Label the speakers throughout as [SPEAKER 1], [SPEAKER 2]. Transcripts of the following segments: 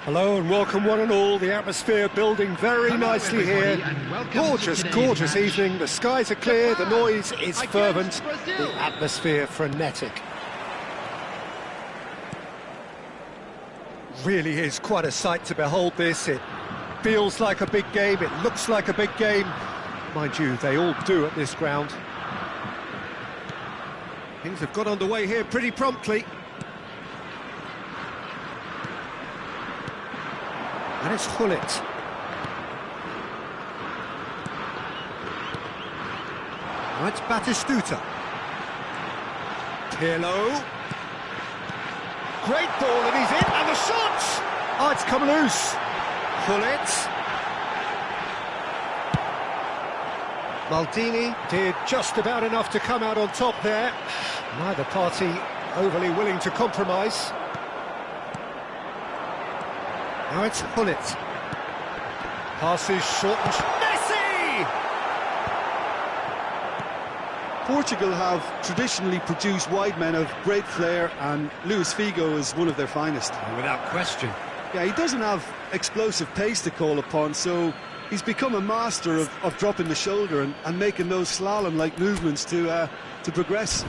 [SPEAKER 1] Hello and welcome one and all. The atmosphere building very nicely here. Gorgeous, gorgeous evening. The skies are clear, the noise is fervent, the atmosphere frenetic. Really is quite a sight to behold this. It feels like a big game, it looks like a big game. Mind you, they all do at this ground. Things have got underway here pretty promptly. And it's Gullit. Now it's Batistuta. Pirlo. Great ball and he's in, and the shot! Oh, it's come loose. Gullit. Maldini did just about enough to come out on top there. Neither party overly willing to compromise. Now it's Gullit. Passes shortened. Messi!
[SPEAKER 2] Portugal have traditionally produced wide men of great flair, and Luis Figo is one of their finest.
[SPEAKER 1] Without question.
[SPEAKER 2] Yeah, he doesn't have explosive pace to call upon, so he's become a master of dropping the shoulder and making those slalom-like movements to progress.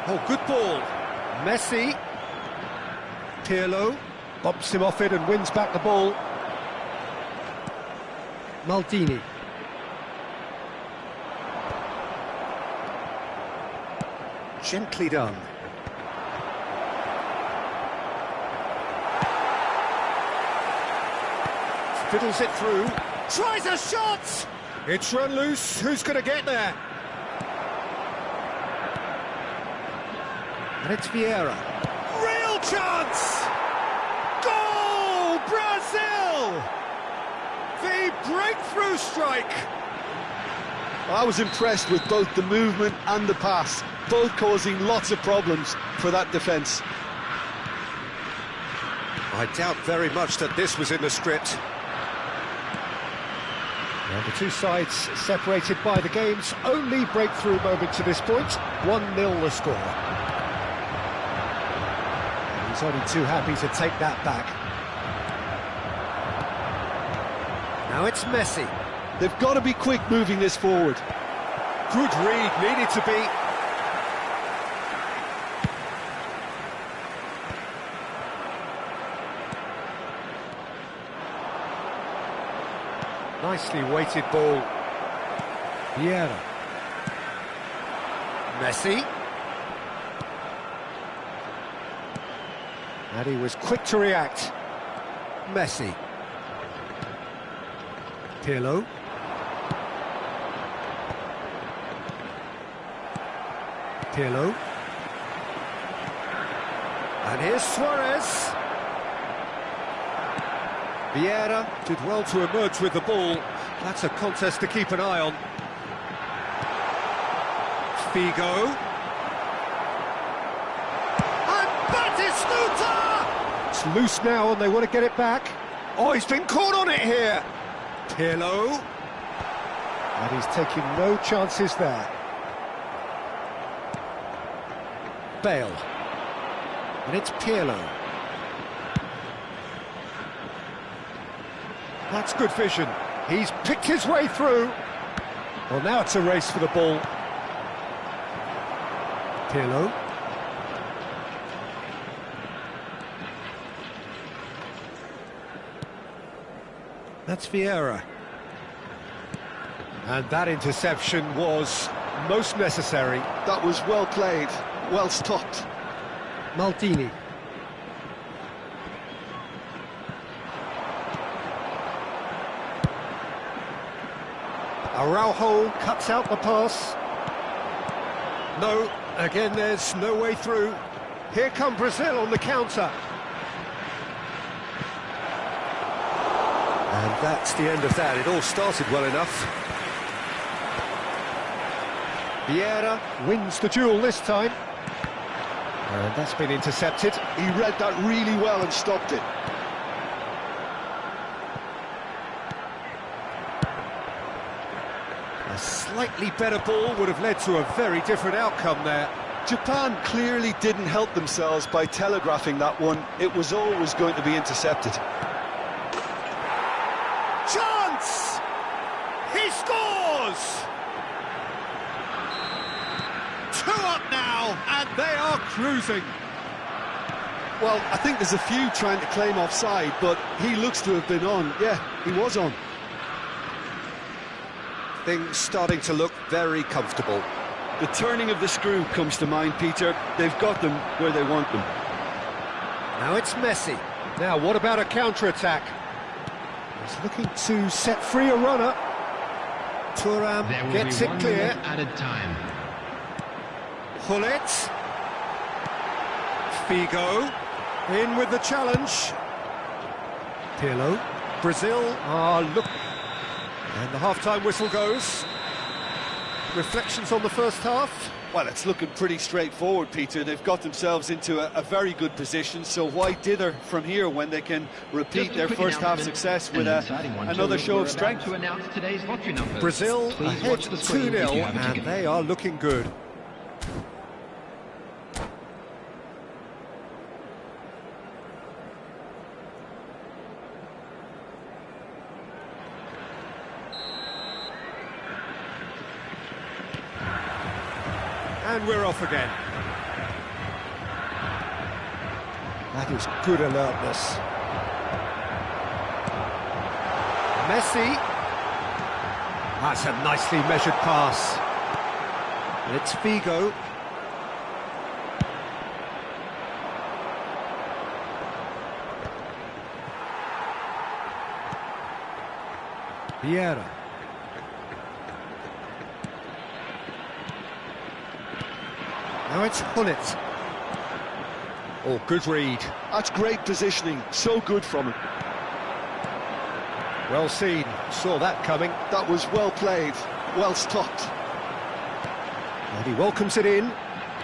[SPEAKER 1] Oh, good ball. Messi. Pirlo bumps him off it and wins back the ball. Maldini. Gently done. Fiddles it through. Tries a shot! It's run loose. Who's going to get there? And it's Vieira. Real chance! Goal! Brazil! The breakthrough strike!
[SPEAKER 2] I was impressed with both the movement and the pass, both causing lots of problems for that defence.
[SPEAKER 1] I doubt very much that this was in the script. And the two sides separated by the game's only breakthrough moment to this point. 1-0 the score. He's only too happy to take that back. Now it's Messi.
[SPEAKER 2] They've got to be quick moving this forward.
[SPEAKER 1] Good read, needed to be. Nicely weighted ball. Vieira. Messi. And he was quick to react. Messi. Pirlo. Pirlo. And here's Suarez. Vieira did well to emerge with the ball. That's a contest to keep an eye on. Figo. It's loose now and they want to get it back. Oh, he's been caught on it here. Pirlo. And he's taking no chances there. Bale. And it's Pirlo. That's good vision. He's picked his way through. Well, now it's a race for the ball. Pirlo. That's Vieira. And that interception was most necessary.
[SPEAKER 2] That was well played, well stopped.
[SPEAKER 1] Maldini. Araujo cuts out the pass. No, again there's no way through. Here come Brazil on the counter. And that's the end of that. It all started well enough. Vieira wins the duel this time. And that's been intercepted.
[SPEAKER 2] He read that really well and stopped it.
[SPEAKER 1] A slightly better ball would have led to a very different outcome there.
[SPEAKER 2] Japan clearly didn't help themselves by telegraphing that one. It was always going to be intercepted.
[SPEAKER 1] Chance! He scores! 2 up now, and they are cruising.
[SPEAKER 2] Well, I think there's a few trying to claim offside, but he looks to have been on. Yeah, he was on.
[SPEAKER 1] Things starting to look very comfortable.
[SPEAKER 2] The turning of the screw comes to mind, Peter. They've got them where they want them.
[SPEAKER 1] Now it's Messi. Now, what about a counter-attack? He's looking to set free a runner. Thuram gets it clear.
[SPEAKER 3] Added time.
[SPEAKER 1] Gullit. Figo. In with the challenge. Pirlo. Brazil look. And the half-time whistle goes. Reflections on the first half?
[SPEAKER 2] Well, it's looking pretty straightforward, Peter. They've got themselves into a very good position, so why dither from here when they can repeat their first-half success with another show of strength?
[SPEAKER 1] Brazil ahead 2-0, and they are looking good. And we're off again. That is good alertness. Messi. That's a nicely measured pass. It's Figo. Vieira. Now it's Gullit. Oh, good read.
[SPEAKER 2] That's great positioning, so good from him.
[SPEAKER 1] Well seen, saw that coming.
[SPEAKER 2] That was well played, well stopped.
[SPEAKER 1] And he welcomes it in.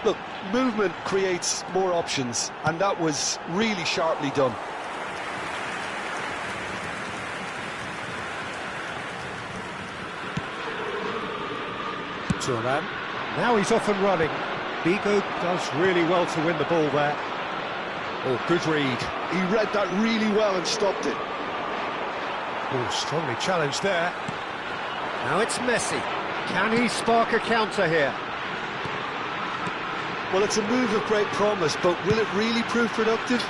[SPEAKER 2] Look, movement creates more options, and that was really sharply done.
[SPEAKER 1] Thuram. Now he's off and running. Figo does really well to win the ball there. Oh, good read.
[SPEAKER 2] He read that really well and stopped it.
[SPEAKER 1] Oh, strongly challenged there. Now it's Messi. Can he spark a counter here?
[SPEAKER 2] Well, it's a move of great promise, but will it really prove productive?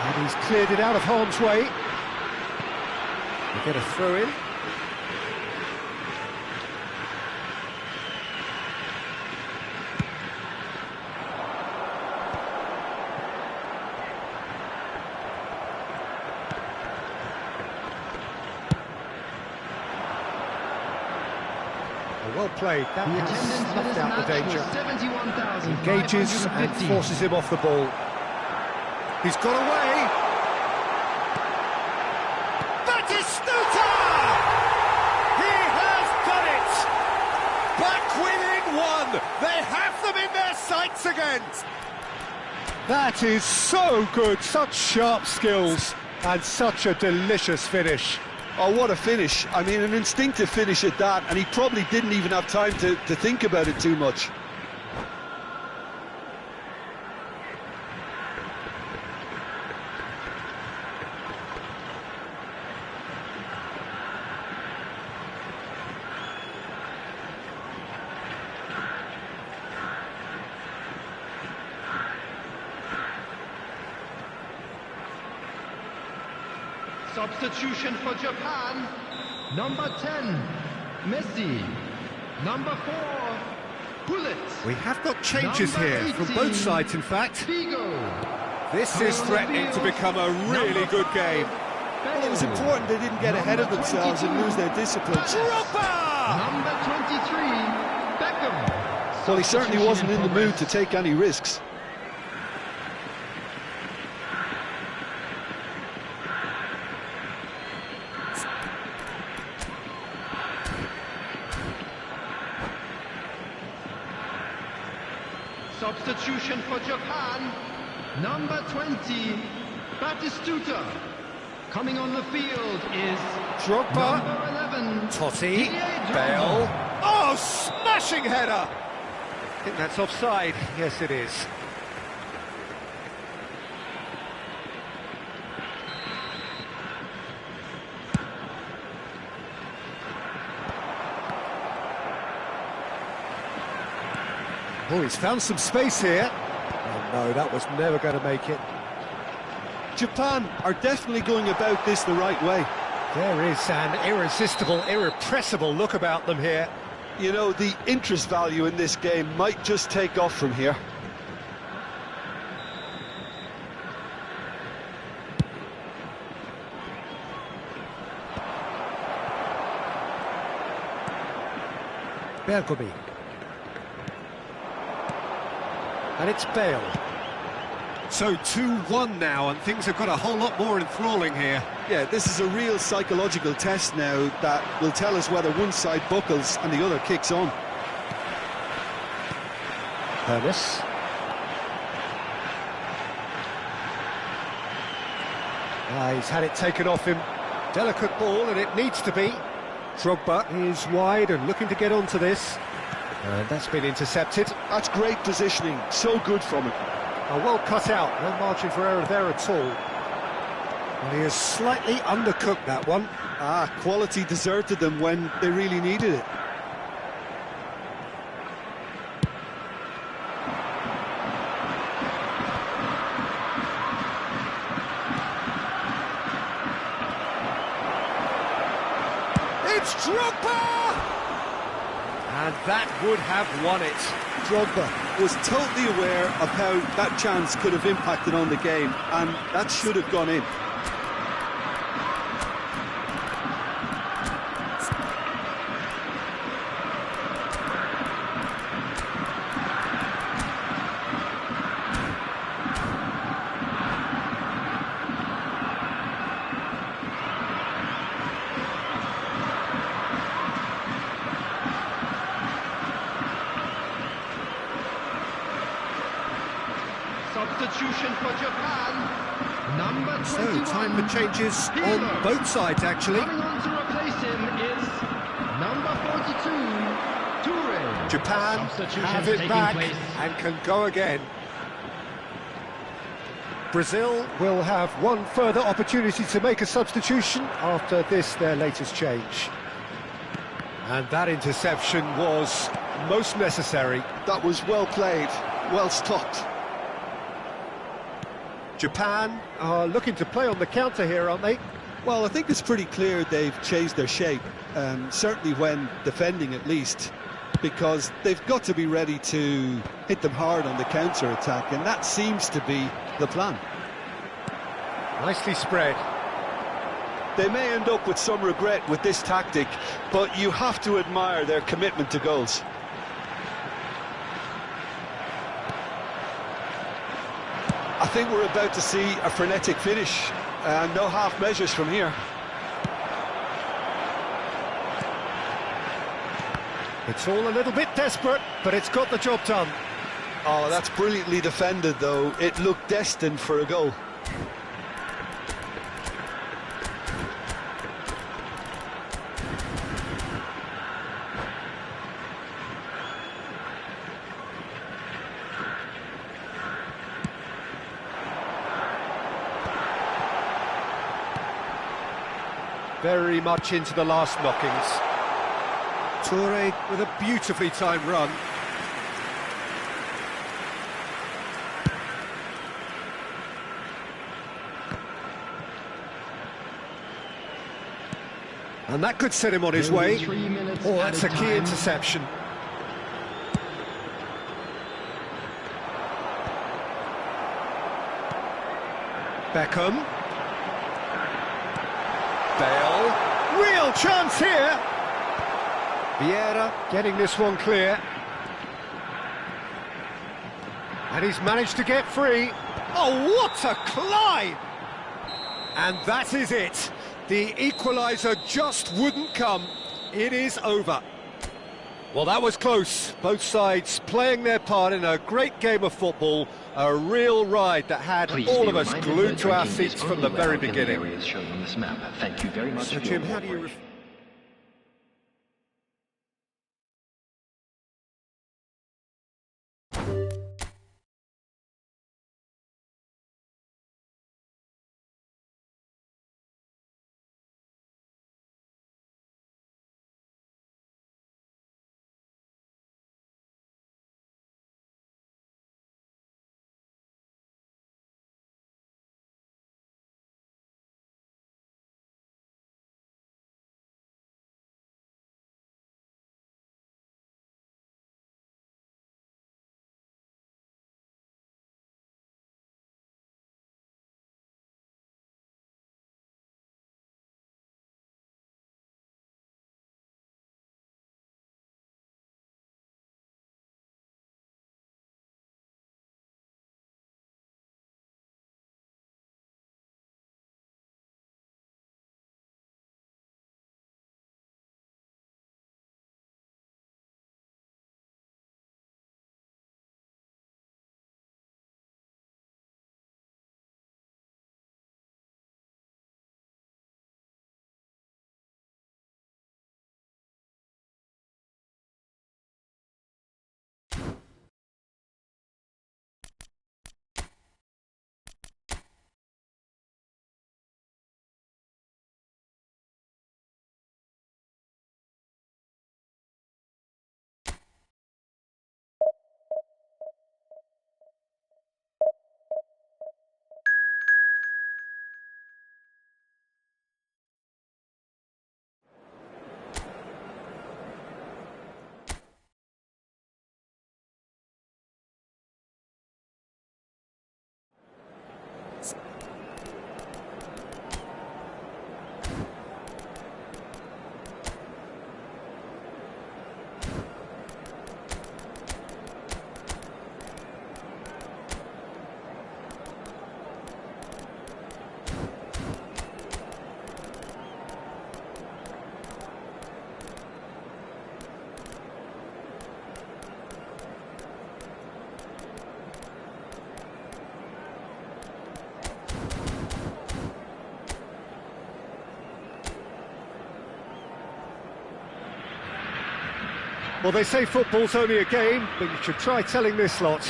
[SPEAKER 1] And he's cleared it out of harm's way. We get a throw in. Well played, that has snuffed out the danger. Engages and forces him off the ball. He's got away! Batistuta! He has done it! Back within one! They have them in their sights again! That is so good, such sharp skills, and such a delicious finish.
[SPEAKER 2] Oh, what a finish. I mean, an instinctive finish at that, and he probably didn't even have time to think about it too much.
[SPEAKER 3] Substitution for Japan. Number 10, Messi. Number 4, Gullit.
[SPEAKER 1] We have got changes here from both sides, in fact.
[SPEAKER 3] Figo.
[SPEAKER 1] This is threatening to become a really good game.
[SPEAKER 2] Well, it was important they didn't get ahead of themselves and lose their discipline.
[SPEAKER 1] Drogba!
[SPEAKER 3] Number 23, Beckham.
[SPEAKER 2] Well, he certainly wasn't in the mood to take any risks.
[SPEAKER 3] Substitution for Japan, number 20, Batistuta. Coming on the field is
[SPEAKER 1] Drogba,
[SPEAKER 3] number 11,
[SPEAKER 1] Totti,
[SPEAKER 3] Didier
[SPEAKER 1] Bale.
[SPEAKER 3] Drogba.
[SPEAKER 1] Oh, smashing header! I think that's offside. Yes, it is. Oh, he's found some space here. Oh no, that was never going to make it.
[SPEAKER 2] Japan are definitely going about this the right way.
[SPEAKER 1] There is an irresistible, irrepressible look about them here.
[SPEAKER 2] You know, the interest value in this game might just take off from here.
[SPEAKER 1] Bergomi. And it's Bale. So 2-1 now, and things have got a whole lot more enthralling here.
[SPEAKER 2] Yeah, this is a real psychological test now that will tell us whether one side buckles and the other kicks on.
[SPEAKER 1] Hermes. He's had it taken off him. Delicate ball, and it needs to be. Drogba is wide and looking to get onto this. And that's been intercepted.
[SPEAKER 2] That's great positioning, so good from him.
[SPEAKER 1] Oh, well cut out, no margin for error there at all. Well, he has slightly undercooked that one.
[SPEAKER 2] Quality deserted them when they really needed it.
[SPEAKER 1] It's Drogba! And that would have won it.
[SPEAKER 2] Drogba was totally aware of how that chance could have impacted on the game, and that should have gone in.
[SPEAKER 3] Substitution for Japan, number 21.
[SPEAKER 1] So, time for changes
[SPEAKER 3] Pirlo.
[SPEAKER 1] on both sides, actually.
[SPEAKER 3] Coming on to replace him is number 42, Toure.
[SPEAKER 1] Japan
[SPEAKER 3] Substitution
[SPEAKER 1] have it
[SPEAKER 3] taking
[SPEAKER 1] back
[SPEAKER 3] place.
[SPEAKER 1] and can go again. Brazil will have one further opportunity to make a substitution after this, their latest change. And that interception was most necessary.
[SPEAKER 2] That was well played, well stopped.
[SPEAKER 1] Japan are looking to play on the counter here, aren't they?
[SPEAKER 2] Well, I think it's pretty clear they've changed their shape, certainly when defending at least, because they've got to be ready to hit them hard on the counter-attack, and that seems to be the plan.
[SPEAKER 1] Nicely spread.
[SPEAKER 2] They may end up with some regret with this tactic, but you have to admire their commitment to goals. I think we're about to see a frenetic finish, and no half measures from here.
[SPEAKER 1] It's all a little bit desperate, but it's got the job done.
[SPEAKER 2] Oh, that's brilliantly defended, though. It looked destined for a goal.
[SPEAKER 1] Very much into the last knockings. Toure with a beautifully timed run. And that could set him on his way.
[SPEAKER 3] 3 minutes
[SPEAKER 1] Oh, that's a
[SPEAKER 3] added
[SPEAKER 1] key
[SPEAKER 3] time.
[SPEAKER 1] interception. Beckham. Bale. Real chance here. Vieira getting this one clear. And he's managed to get free. Oh, what a climb! And that is it. The equaliser just wouldn't come. It is over. Well, that was close. Both sides playing their part in a great game of football, a real ride that had all of us glued to our seats from the very beginning.
[SPEAKER 3] Shown on this map. Thank you very much.
[SPEAKER 1] So, Jim, how do you... Well, they say football's only a game, but you should try telling this lot.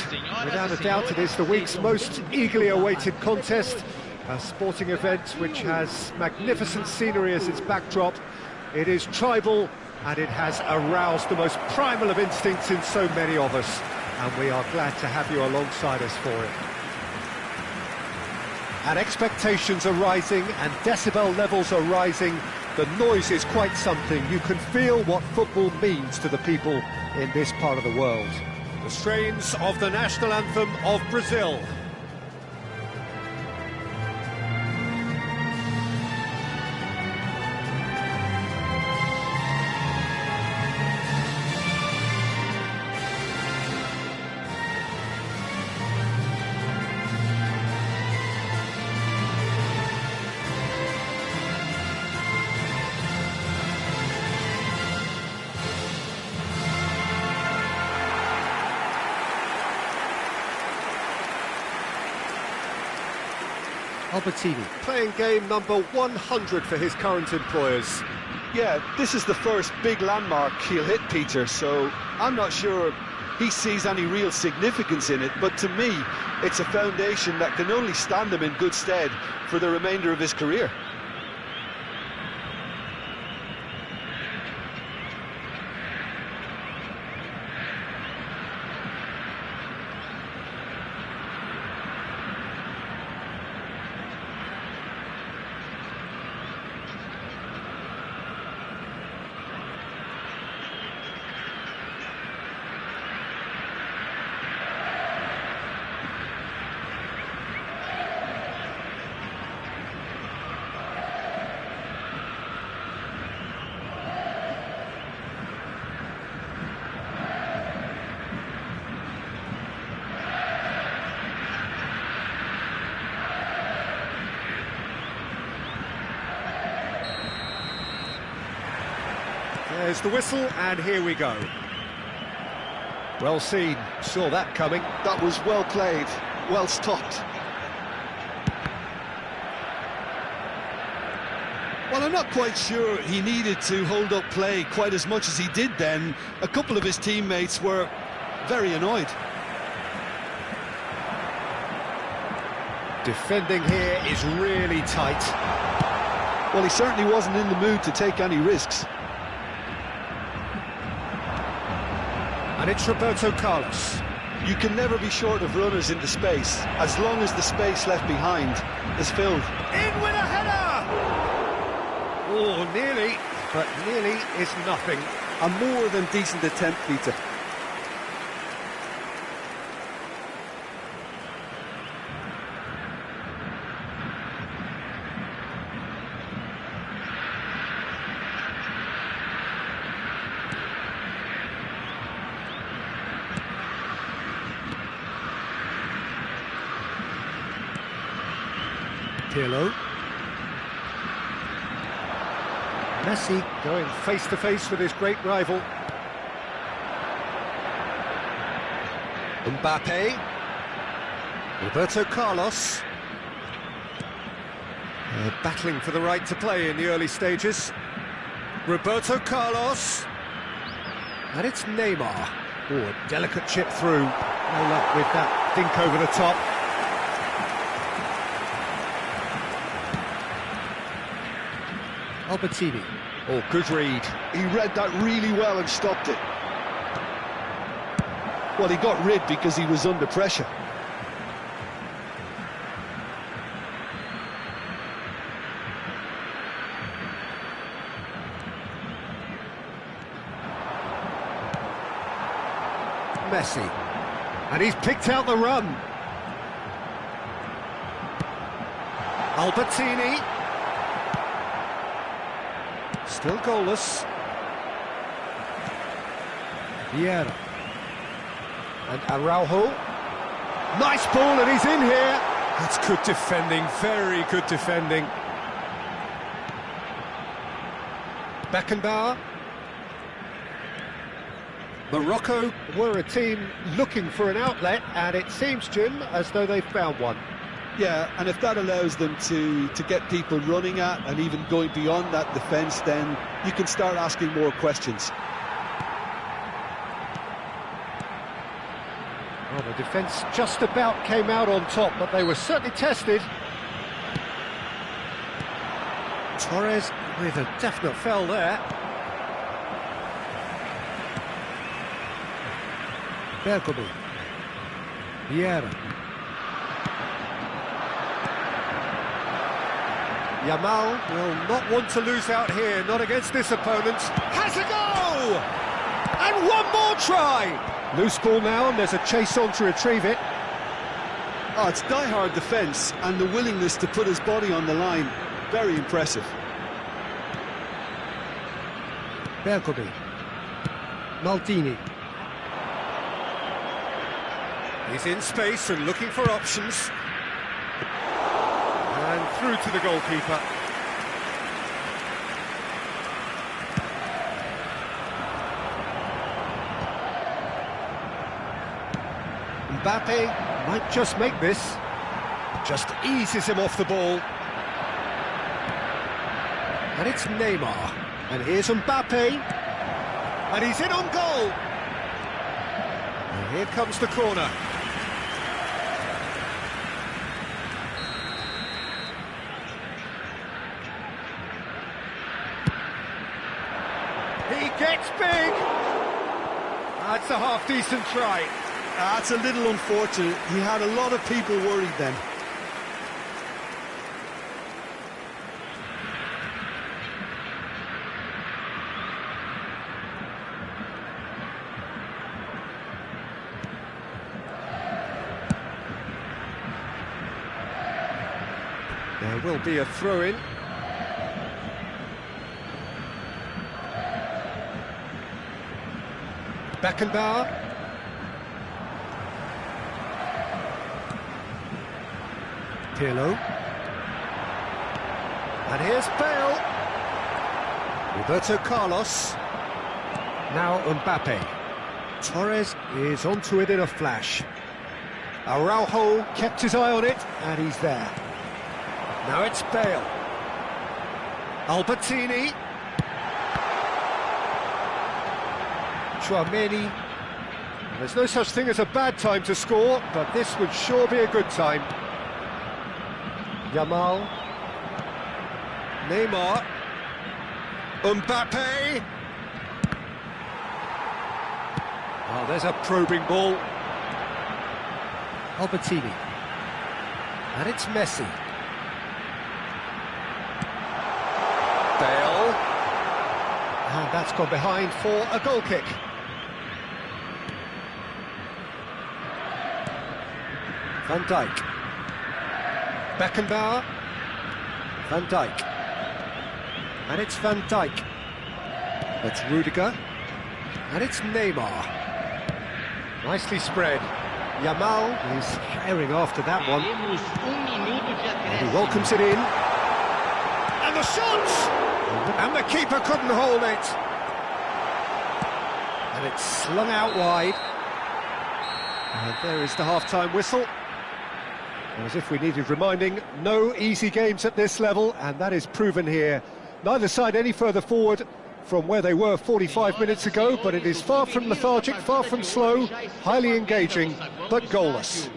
[SPEAKER 1] Without a doubt, it is the week's most eagerly awaited contest, a sporting event which has magnificent scenery as its backdrop. It is tribal, and it has aroused the most primal of instincts in so many of us, and we are glad to have you alongside us for it. And expectations are rising, and decibel levels are rising. The noise is quite something. You can feel what football means to the people in this part of the world. The strains of the national anthem of Brazil.
[SPEAKER 4] Albertini.
[SPEAKER 1] Playing game number 100 for his current employers.
[SPEAKER 2] Yeah, this is the first big landmark he'll hit, Peter, so I'm not sure he sees any real significance in it, but to me, it's a foundation that can only stand him in good stead for the remainder of his career.
[SPEAKER 1] There's the whistle, and here we go. Well seen, saw that coming.
[SPEAKER 2] That was well played, well stopped. Well, I'm not quite sure he needed to hold up play quite as much as he did then. A couple of his teammates were very annoyed.
[SPEAKER 1] Defending here is really tight.
[SPEAKER 2] Well, he certainly wasn't in the mood to take any risks.
[SPEAKER 1] And it's Roberto Carlos.
[SPEAKER 2] You can never be short of runners into space, as long as the space left behind is filled.
[SPEAKER 1] In with a header! Oh, nearly, but nearly is nothing.
[SPEAKER 2] A more than decent attempt, Peter.
[SPEAKER 1] Pirlo. Messi going face-to-face with his great rival. Mbappe. Roberto Carlos. Battling for the right to play in the early stages. Roberto Carlos. And it's Neymar. Oh, a delicate chip through. No luck with that dink over the top. Albertini. Oh, good read.
[SPEAKER 2] He read that really well and stopped it. Well, he got rid because he was under pressure.
[SPEAKER 1] Messi. And he's picked out the run. Albertini. Still goalless. Vieira. And Araujo. Nice ball, and he's in here. That's good defending, very good defending. Beckenbauer. Morocco were a team looking for an outlet, and it seems, Jim, as though they've found one.
[SPEAKER 2] Yeah, and if that allows them to get people running at and even going beyond that defence, then you can start asking more questions.
[SPEAKER 1] Well, the defence just about came out on top, but they were certainly tested. Torres with a definite foul there. Bergomi. Vieira. Yamal will not want to lose out here, not against this opponent. Has a go! And one more try! Loose ball now, and there's a chase on to retrieve it.
[SPEAKER 2] Oh, it's die-hard defence and the willingness to put his body on the line. Very impressive.
[SPEAKER 1] Bergomi. Maldini. He's in space and looking for options. And through to the goalkeeper. Mbappe might just make this. Just eases him off the ball. And it's Neymar. And here's Mbappe. And he's in on goal. And here comes the corner. He gets big. That's a half-decent try.
[SPEAKER 2] That's a little unfortunate. He had a lot of people worried then.
[SPEAKER 1] There will be a throw-in. Beckenbauer. Pirlo. And here's Bale. Roberto Carlos. Now Mbappe. Torres is onto it in a flash. Araujo kept his eye on it, and he's there. Now it's Bale. Albertini. Tchouaméni. There's no such thing as a bad time to score, but this would sure be a good time. Yamal. Neymar. Mbappe. Oh, there's a probing ball. Albertini. And it's Messi. Bale. And that's gone behind for a goal kick. Van Dijk. Beckenbauer. Van Dijk. And it's Van Dijk. It's Rudiger. And it's Neymar. Nicely spread. Yamal is firing after that one. And he welcomes it in. And the shot! And the keeper couldn't hold it. And it's slung out wide. And there is the half-time whistle. As if we needed reminding, no easy games at this level, and that is proven here. Neither side any further forward from where they were 45 minutes ago, but it is far from lethargic, far from slow, highly engaging, but goalless.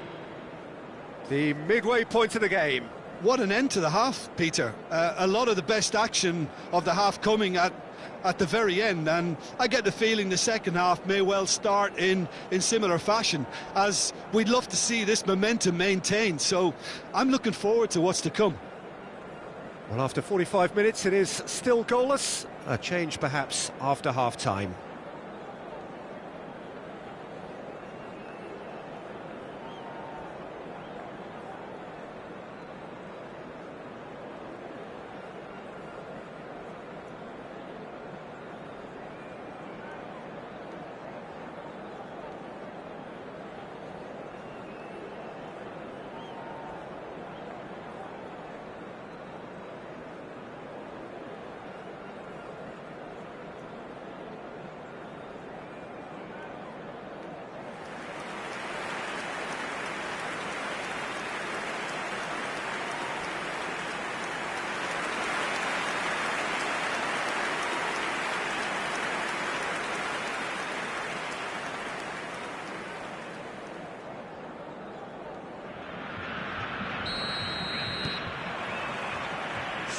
[SPEAKER 1] The midway point of the game.
[SPEAKER 2] What an end to the half, Peter. A lot of the best action of the half coming at the very end, and I get the feeling the second half may well start in similar fashion, as we'd love to see this momentum maintained, so I'm looking forward to what's to come.
[SPEAKER 1] Well, after 45 minutes it is still goalless, a change perhaps after half-time.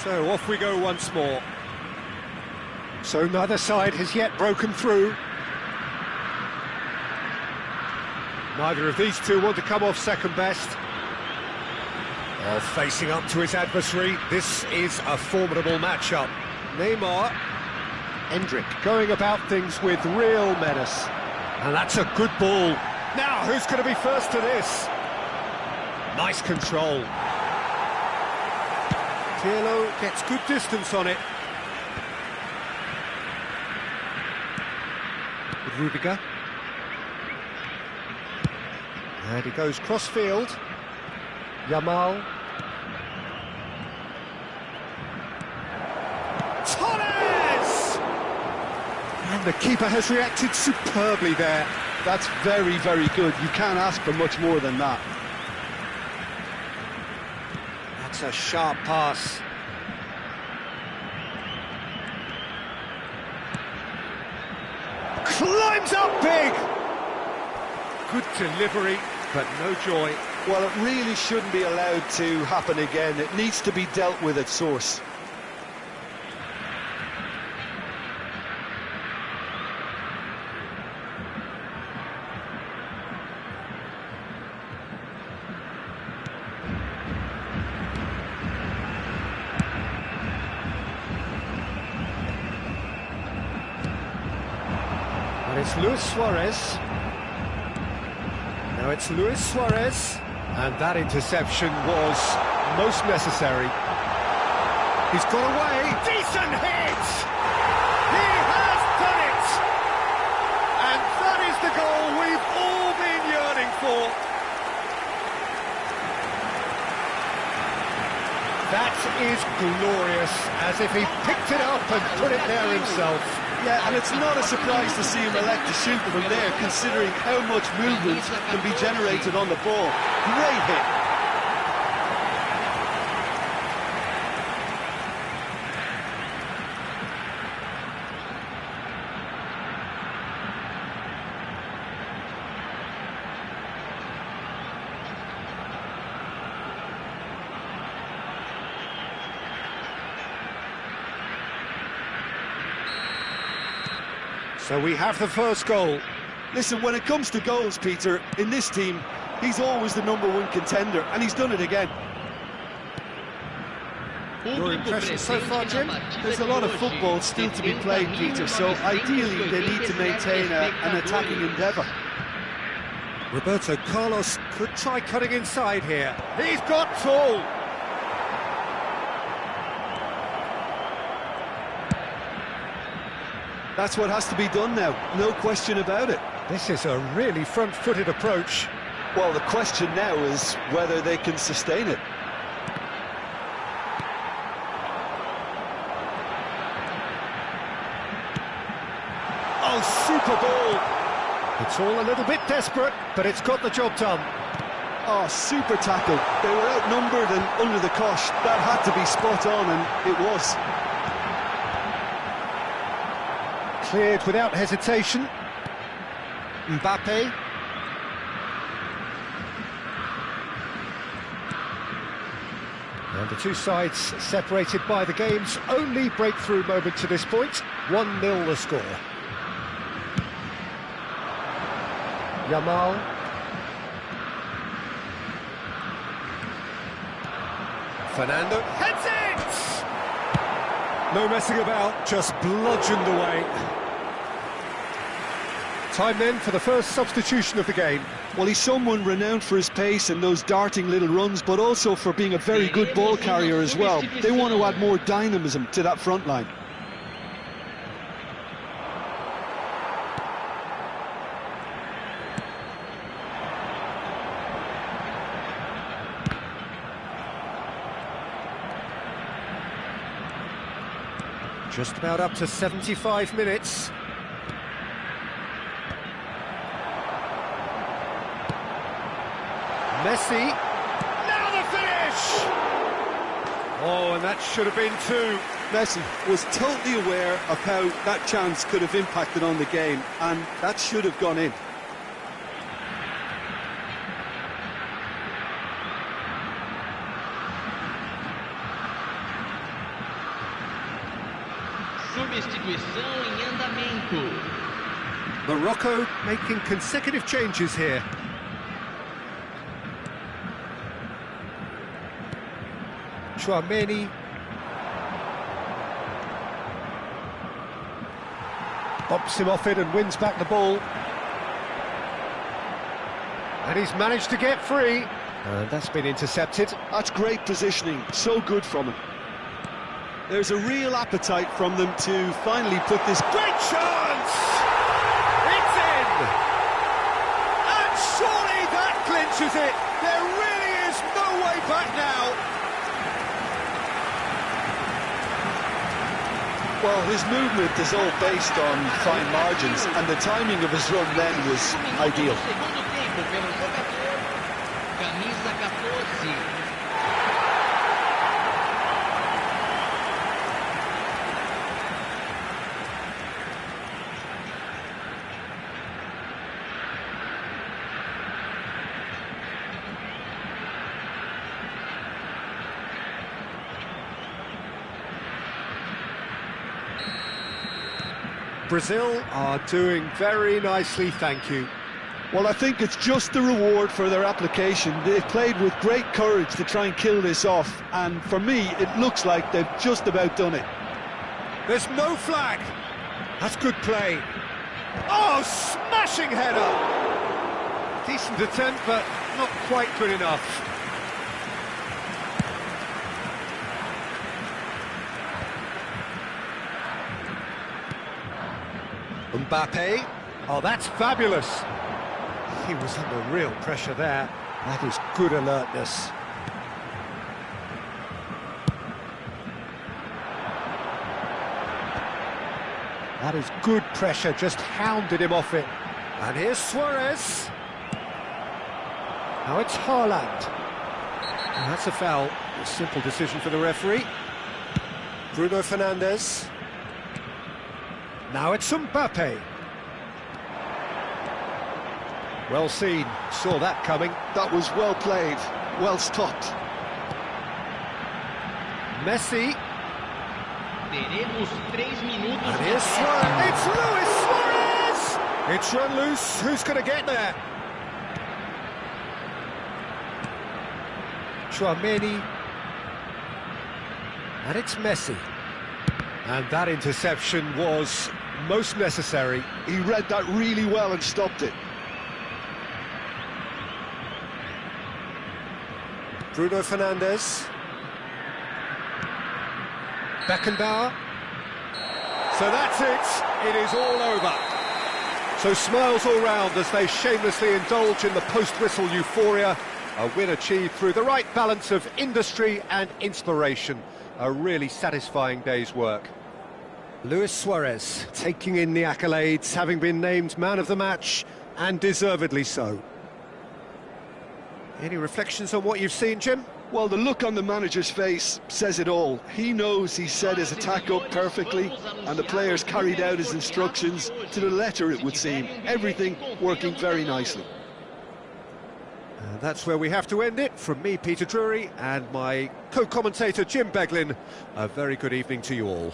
[SPEAKER 1] So off we go once more. So neither side has yet broken through. Neither of these two want to come off second best. While facing up to his adversary, this is a formidable matchup. Neymar. Endrick going about things with real menace. And that's a good ball. Now, who's going to be first to this? Nice control. Pirlo gets good distance on it. With Rudiger. And he goes cross-field. Yamal. Torres! And the keeper has reacted superbly there.
[SPEAKER 2] That's very, very good. You can't ask for much more than that.
[SPEAKER 1] That's a sharp pass. Climbs up big! Good delivery, but no joy.
[SPEAKER 2] Well, it really shouldn't be allowed to happen again. It needs to be dealt with at source.
[SPEAKER 1] And it's Luis Suarez. Now it's Luis Suarez. And that interception was most necessary. He's got away. Decent hit! He has done it! And that is the goal we've all been yearning for. That is glorious, as if he picked it up and put it there himself.
[SPEAKER 2] Yeah, and it's not a surprise to see him elect to shoot from there, considering how much movement can be generated on the ball. Great hit.
[SPEAKER 1] So we have the first goal.
[SPEAKER 2] Listen, when it comes to goals, Peter, in this team, he's always the #1 contender, and he's done it again.
[SPEAKER 1] Your impression so far, Jim?
[SPEAKER 2] There's a lot of football still to be played, Peter, so ideally they need to maintain an attacking endeavour.
[SPEAKER 1] Roberto Carlos could try cutting inside here. He's got tall.
[SPEAKER 2] That's what has to be done now, no question about it.
[SPEAKER 1] This is a really front-footed approach.
[SPEAKER 2] Well, the question now is whether they can sustain it.
[SPEAKER 1] Oh, super ball! It's all a little bit desperate, but it's got the job done.
[SPEAKER 2] Oh, super tackle. They were outnumbered and under the cosh. That had to be spot on, and it was.
[SPEAKER 1] Cleared without hesitation. Mbappe. And the two sides separated by the game's only breakthrough moment to this point. 1-0 the score. Yamal. Fernando heads it! No messing about, just bludgeoned away. Time then for the first substitution of the game.
[SPEAKER 2] Well, he's someone renowned for his pace and those darting little runs, but also for being a very good ball carrier as well. They want to add more dynamism to that front line.
[SPEAKER 1] Just about up to 75 minutes. Messi. Now the finish! Oh, and that should have been two.
[SPEAKER 2] Messi was totally aware of how that chance could have impacted on the game, and that should have gone in.
[SPEAKER 3] Substituição em andamento.
[SPEAKER 1] Morocco making consecutive changes here. Tchouaméni. Bumps him off it and wins back the ball. And he's managed to get free. And that's been intercepted.
[SPEAKER 2] That's great positioning, so good from him. There's a real appetite from them to finally put this...
[SPEAKER 1] Great chance! It's in! And surely that clinches it! There really is no way back now!
[SPEAKER 2] Well, his movement is all based on fine margins, and the timing of his run then was ideal.
[SPEAKER 3] Camisa 14.
[SPEAKER 1] Brazil are doing very nicely, thank you.
[SPEAKER 2] Well, I think it's just the reward for their application. They've played with great courage to try and kill this off, and for me, it looks like they've just about done it.
[SPEAKER 1] There's no flag. That's good play. Oh, smashing header. Decent attempt, but not quite good enough. Mbappe. Oh, that's fabulous. He was under real pressure there. That is good alertness. That is good pressure, just hounded him off it. And here's Suarez. Now it's Haaland. And that's a foul. A simple decision for the referee. Bruno Fernandes. Now it's Mbappe. Well seen, saw that coming.
[SPEAKER 2] That was well played, well stopped.
[SPEAKER 1] Messi.
[SPEAKER 3] Teremos 3 minutos.
[SPEAKER 1] And here's Suarez. It's Luis Suarez! It's run loose. Who's going to get there? Tchouaméni. And it's Messi. And that interception was most necessary.
[SPEAKER 2] He read that really well and stopped it.
[SPEAKER 1] Bruno Fernandes. Beckenbauer. So that's it. It is all over. So smiles all round as they shamelessly indulge in the post-whistle euphoria. A win achieved through the right balance of industry and inspiration. A really satisfying day's work. Luis Suarez taking in the accolades, having been named man of the match, and deservedly so. Any reflections on what you've seen, Jim?
[SPEAKER 2] Well, the look on the manager's face says it all. He knows he set his attack up perfectly, and the players carried out his instructions to the letter, it would seem. Everything working very nicely.
[SPEAKER 1] And that's where we have to end it. From me, Peter Drury, and my co-commentator, Jim Beglin, a very good evening to you all.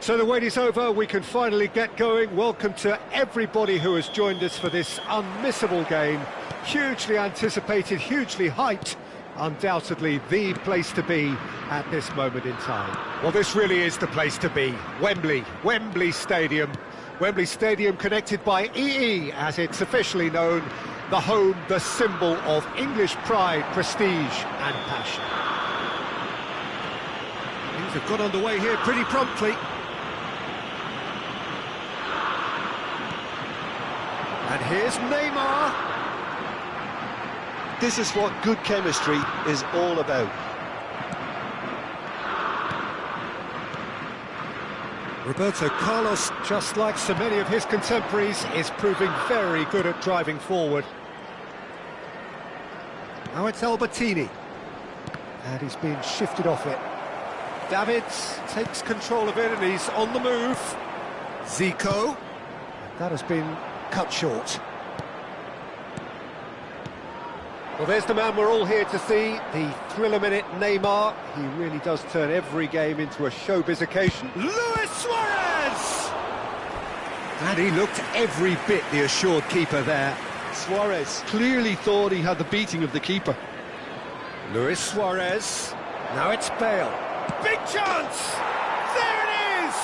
[SPEAKER 1] So the wait is over, we can finally get going. Welcome to everybody who has joined us for this unmissable game. Hugely anticipated, hugely hyped. Undoubtedly the place to be at this moment in time. Well, this really is the place to be. Wembley Stadium. Wembley Stadium connected by EE, as it's officially known. The home, the symbol of English pride, prestige and passion. Things have got underway here pretty promptly. And here's Neymar.
[SPEAKER 2] This is what good chemistry is all about.
[SPEAKER 1] Roberto Carlos, just like so many of his contemporaries, is proving very good at driving forward. Now it's Albertini. And he's being shifted off it. Davids takes control of it and he's on the move. Zico. That has been cut short. Well, there's the man we're all here to see, the thriller minute Neymar. He really does turn every game into a showbiz occasion. Luis Suarez! And he looked every bit the assured keeper there.
[SPEAKER 2] Suarez clearly thought he had the beating of the keeper.
[SPEAKER 1] Luis Suarez. Now it's Bale. Big chance! There it is!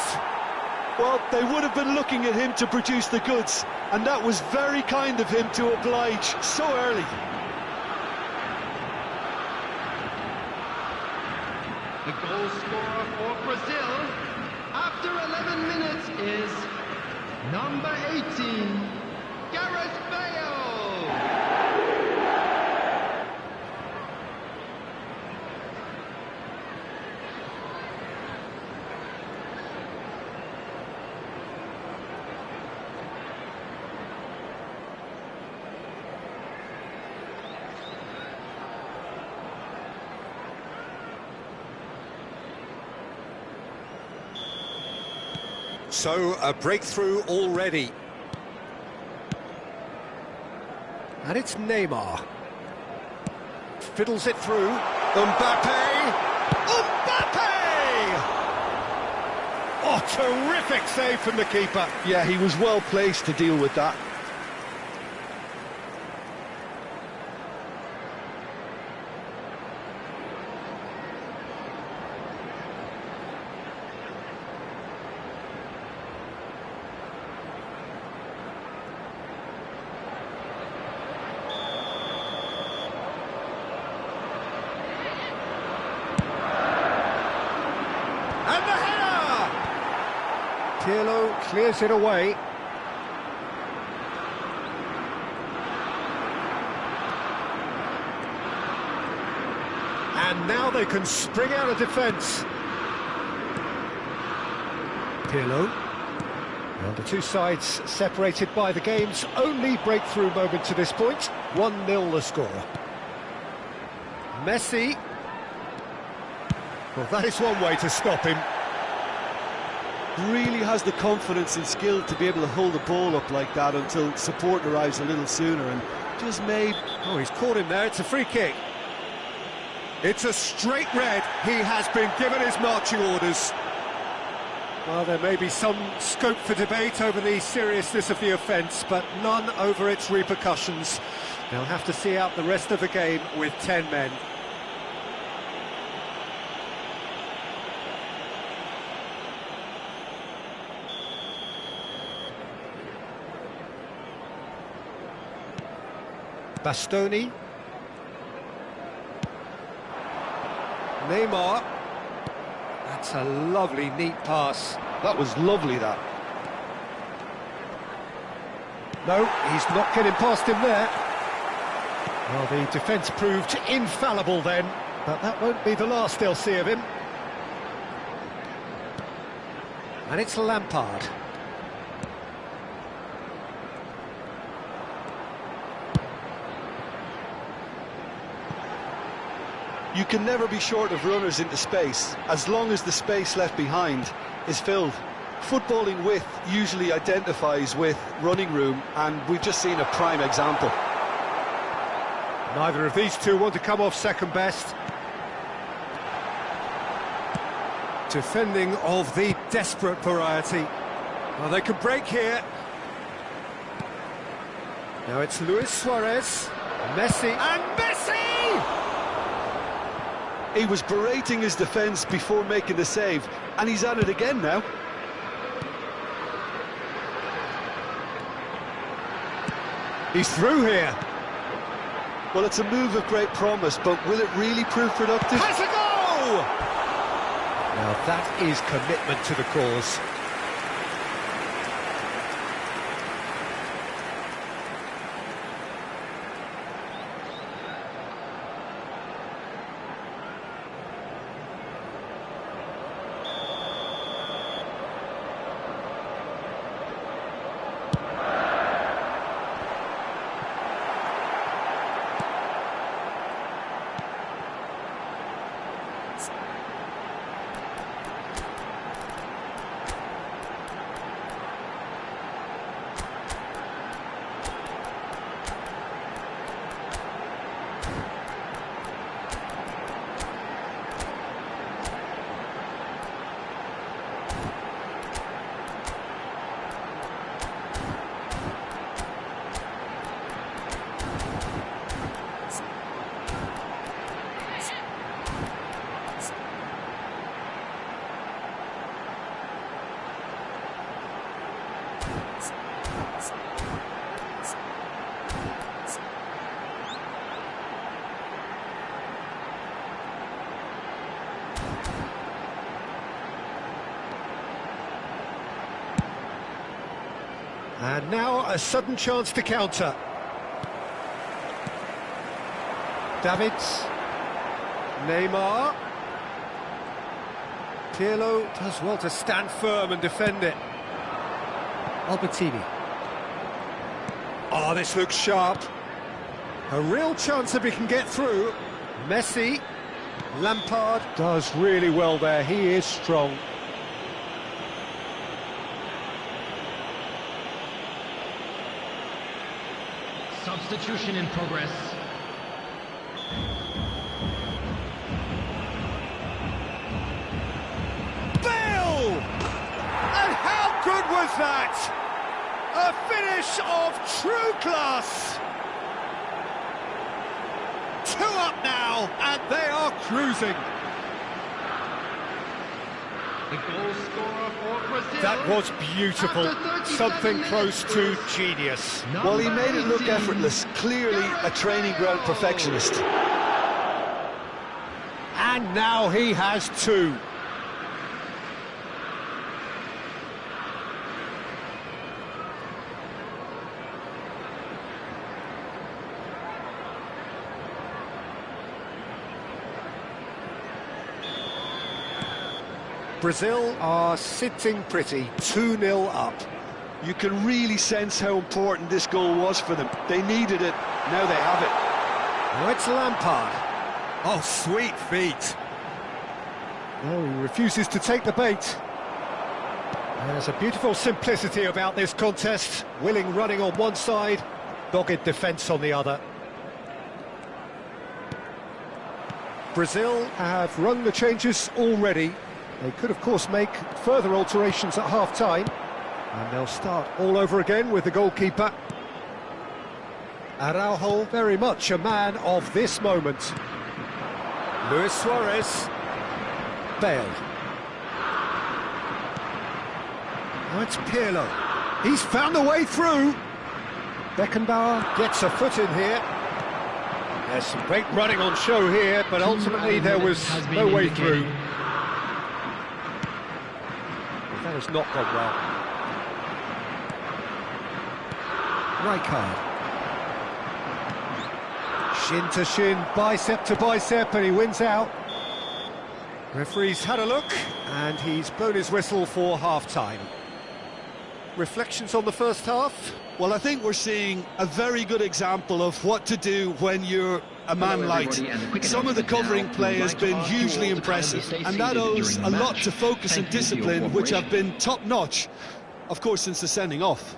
[SPEAKER 2] Well, they would have been looking at him to produce the goods, and that was very kind of him to oblige so early.
[SPEAKER 3] The goal scorer for Brazil after 11 minutes is number 18, Gareth Bale.
[SPEAKER 1] So, a breakthrough already. And it's Neymar. Fiddles it through. Mbappe! Mbappe! Oh, terrific save from the keeper.
[SPEAKER 2] Yeah, he was well placed to deal with that.
[SPEAKER 1] And the header! Pirlo clears it away. And now they can spring out of defence. Pirlo. And the two sides separated by the game's only breakthrough moment to this point. 1-0 the score. Messi. Well, that is one way to stop him.
[SPEAKER 2] Really has the confidence and skill to be able to hold the ball up like that until support arrives a little sooner, and just made...
[SPEAKER 1] Oh, he's caught him there. It's a free kick. It's a straight red. He has been given his marching orders. Well, there may be some scope for debate over the seriousness of the offence, but none over its repercussions. They'll have to see out the rest of the game with 10 men. Bastoni. Neymar. That's a lovely, neat pass.
[SPEAKER 2] That was lovely, that.
[SPEAKER 1] No, he's not getting past him there. Well, the defence proved infallible then, but that won't be the last they'll see of him. And it's Lampard.
[SPEAKER 2] You can never be short of runners into space, as long as the space left behind is filled. Footballing width usually identifies with running room, and we've just seen a prime example.
[SPEAKER 1] Neither of these two want to come off second best. Defending of the desperate variety. Well, they could break here. Now it's Luis Suarez, Messi, and Messi!
[SPEAKER 2] He was berating his defence before making the save, and he's at it again now.
[SPEAKER 1] He's through here.
[SPEAKER 2] Well, it's a move of great promise, but will it really prove productive?
[SPEAKER 1] Has a goal! Now that is commitment to the cause. And now a sudden chance to counter. Davids. Neymar. Pirlo does well to stand firm and defend it. Albertini. Oh, this looks sharp. A real chance if he can get through. Messi. Lampard does really well there. He is strong.
[SPEAKER 3] Substitution in progress.
[SPEAKER 1] Bale! And how good was that? A finish of true class. 2 up now, and they are cruising.
[SPEAKER 3] The goal scorer for Brazil.
[SPEAKER 1] That was beautiful. Something close to genius.
[SPEAKER 2] Well, he made it look effortless. Clearly a training ground perfectionist.
[SPEAKER 1] And now he has 2. Brazil are sitting pretty, 2-0 up.
[SPEAKER 2] You can really sense how important this goal was for them. They needed it, now they have it.
[SPEAKER 1] Now it's Lampard. Oh, sweet feet. No, he refuses to take the bait. There's a beautiful simplicity about this contest. Willing running on one side, dogged defence on the other. Brazil have run the changes already. They could, of course, make further alterations at half-time. And they'll start all over again with the goalkeeper. Araujo, very much a man of this moment. Luis Suarez. Bale. Now it's Pirlo. He's found a way through. Beckenbauer gets a foot in here. There's some great running on show here, but ultimately there was no way through. That has not gone well. Rijkaard. Shin to shin, bicep to bicep, and he wins out. Referee's had a look, and he's blown his whistle for half-time. Reflections on the first half?
[SPEAKER 2] Well, I think we're seeing a very good example of what to do when you're a man light. Some of the covering play has been hugely impressive, and that owes a lot to focus and discipline, which have been top-notch, of course, since the sending off.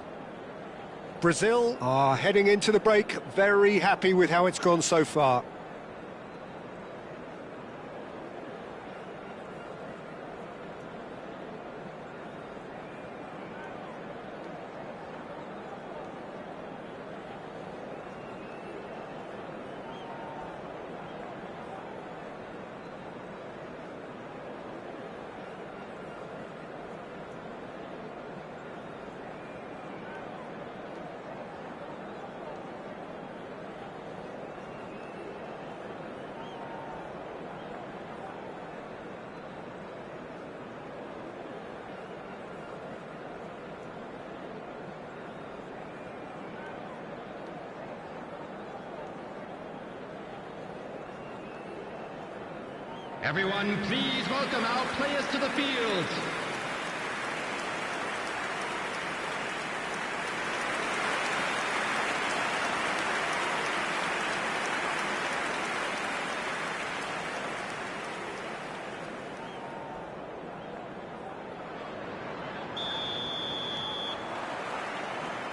[SPEAKER 1] Brazil are heading into the break, very happy with how it's gone so far.
[SPEAKER 3] Everyone, please welcome our players to the field.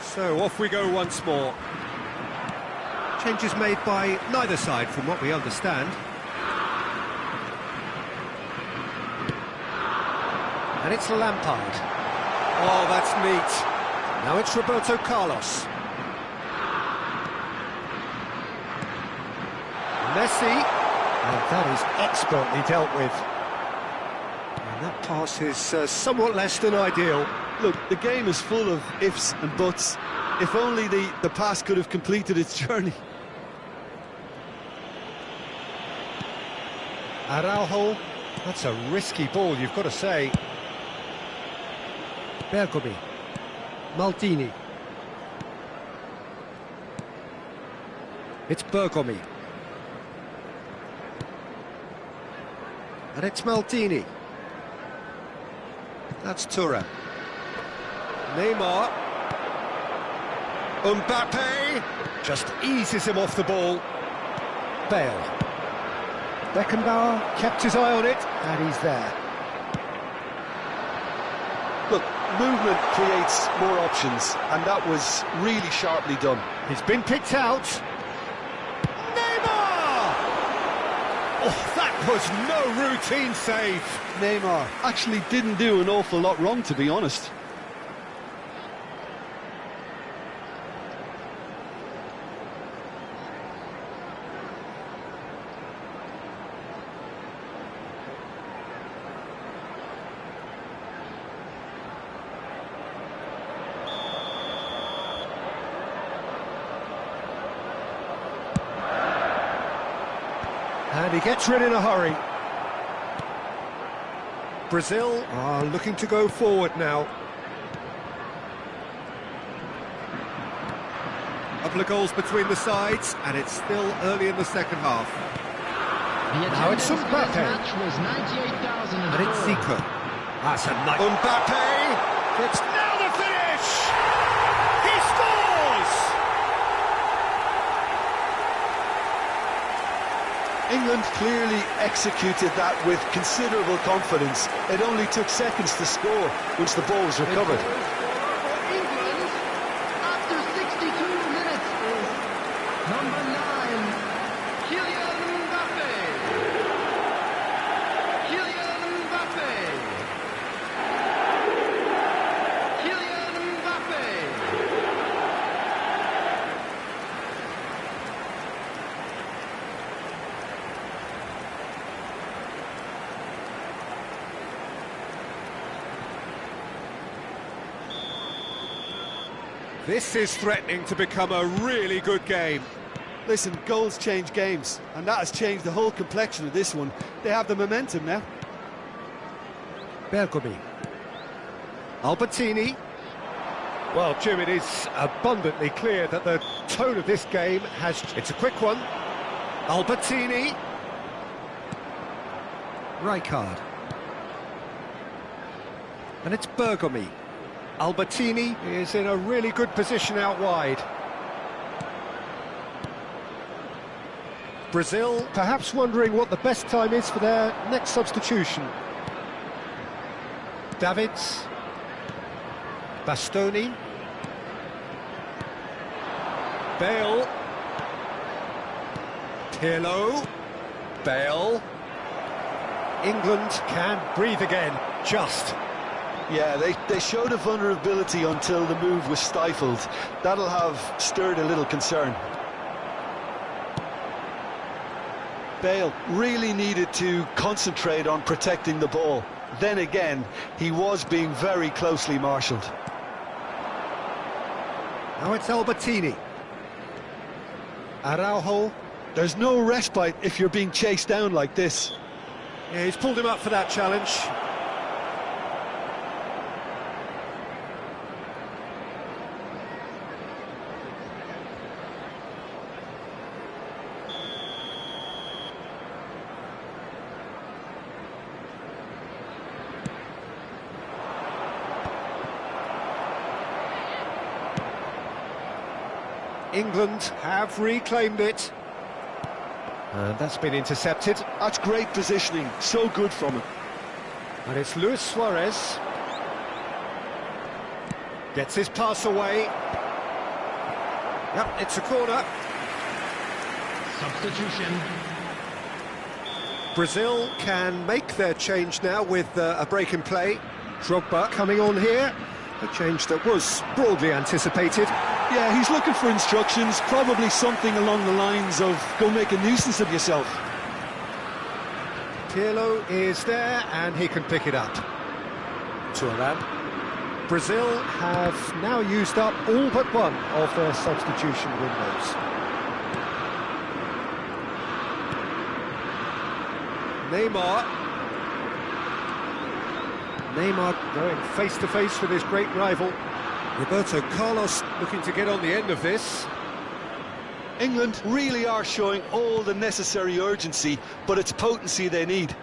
[SPEAKER 1] So off we go once more. Changes made by neither side from what we understand. And it's Lampard. Oh, that's neat. Now it's Roberto Carlos. Messi. And that is expertly dealt with. And that pass is somewhat less than ideal.
[SPEAKER 2] Look, the game is full of ifs and buts. If only the pass could have completed its journey.
[SPEAKER 1] Araujo. That's a risky ball, you've got to say. Bergomi. Maldini. It's Bergomi. And it's Maldini. That's Thuram. Neymar. Mbappe just eases him off the ball. Bale. Beckenbauer kept his eye on it, and he's there.
[SPEAKER 2] Look, movement creates more options, and that was really sharply done.
[SPEAKER 1] He's been picked out. Neymar! Oh, that was no routine save.
[SPEAKER 2] Neymar actually didn't do an awful lot wrong, to be honest.
[SPEAKER 1] And he gets rid in a hurry. Brazil are looking to go forward now. A couple of goals between the sides, and it's still early in the second half. Now it's Mbappe. And it's Zico. That's a nice... Mbappe! It's now the finish! He scores!
[SPEAKER 2] England clearly executed that with considerable confidence. It only took seconds to score once the ball was recovered.
[SPEAKER 3] England, after 62 minutes, is number 9, Kylian Mbappe. Kylian Mbappe. Kylian Mbappe.
[SPEAKER 1] This is threatening to become a really good game.
[SPEAKER 2] Listen, goals change games, and that has changed the whole complexion of this one. They have the momentum now.
[SPEAKER 1] Bergomi. Albertini. Well, Jim, it is abundantly clear that the tone of this game has... It's a quick one. Albertini. Rijkaard. And it's Bergomi. Albertini is in a really good position out wide. Brazil perhaps wondering what the best time is for their next substitution. Davids. Bastoni. Bale. Pirlo. Bale. England can breathe again, just.
[SPEAKER 2] Yeah, they showed a vulnerability until the move was stifled. That'll have stirred a little concern. Bale really needed to concentrate on protecting the ball. Then again, he was being very closely marshalled.
[SPEAKER 1] Now it's Albertini. Araujo.
[SPEAKER 2] There's no respite if you're being chased down like this.
[SPEAKER 1] Yeah, he's pulled him up for that challenge. England have reclaimed it. And that's been intercepted.
[SPEAKER 2] That's great positioning, so good from him.
[SPEAKER 1] And it's Luis Suarez. Gets his pass away. Yep, it's a corner.
[SPEAKER 3] Substitution.
[SPEAKER 1] Brazil can make their change now with a break in play. Drogba coming on here. A change that was broadly anticipated.
[SPEAKER 2] Yeah, he's looking for instructions, probably something along the lines of go make a nuisance of yourself.
[SPEAKER 1] Pirlo is there and he can pick it up. Thuram. Brazil have now used up all but one of their substitution windows. Neymar going face-to-face with his great rival. Roberto Carlos looking to get on the end of this.
[SPEAKER 2] England really are showing all the necessary urgency, but it's potency they need.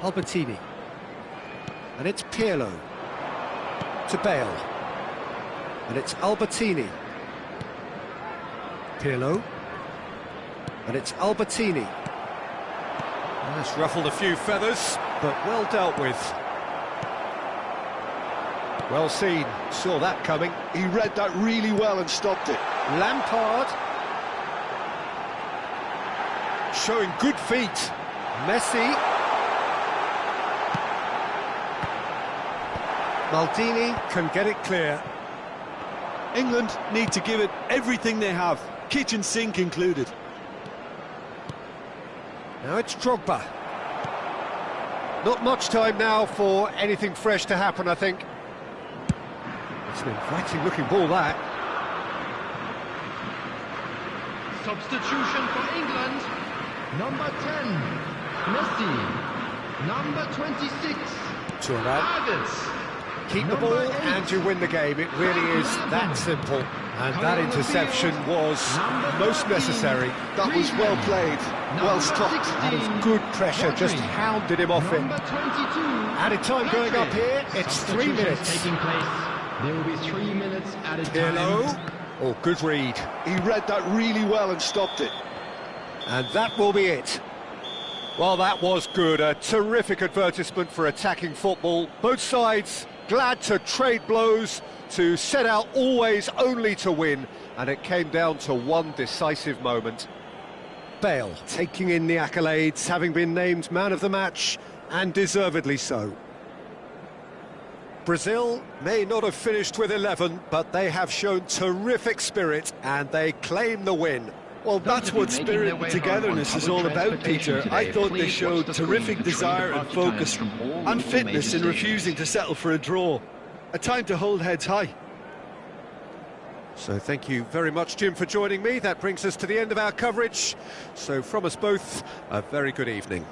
[SPEAKER 1] Albertini. And it's Pirlo. To Bale. And it's Albertini. Pirlo. And it's Albertini. That's ruffled a few feathers, but well dealt with. Well seen, saw that coming.
[SPEAKER 2] He read that really well and stopped it.
[SPEAKER 1] Lampard. Showing good feet. Messi. Maldini can get it clear.
[SPEAKER 2] England need to give it everything they have, kitchen sink included.
[SPEAKER 1] Now it's Drogba. Not much time now for anything fresh to happen, I think. It's an inviting looking ball, that.
[SPEAKER 3] Substitution for England. Number 10, Messi. Number 26,
[SPEAKER 1] Thuram.
[SPEAKER 3] Havertz.
[SPEAKER 1] Keep the ball and you win the game. It really is that simple. And that interception was most necessary.
[SPEAKER 2] That was well played, well stopped.
[SPEAKER 1] That is good pressure, just hounded him off it.
[SPEAKER 3] Number 22.
[SPEAKER 1] Added time going up here, it's 3
[SPEAKER 3] Substitutions
[SPEAKER 1] minutes.
[SPEAKER 3] taking place. There will be 3 minutes added time.
[SPEAKER 1] Pirlo. Oh, good read.
[SPEAKER 2] He read that really well and stopped it.
[SPEAKER 1] And that will be it. Well, that was good. A terrific advertisement for attacking football. Both sides glad to trade blows, to set out always only to win, and it came down to one decisive moment. Bale taking in the accolades, having been named man of the match, and deservedly so. Brazil may not have finished with 11, but they have shown terrific spirit, and they claim the win.
[SPEAKER 2] Well, that's what spirit and togetherness is all about, Peter. I thought they showed terrific desire and focus and fitness in refusing to settle for a draw. A time to hold heads high.
[SPEAKER 1] So thank you very much, Jim, for joining me. That brings us to the end of our coverage. So from us both, a very good evening.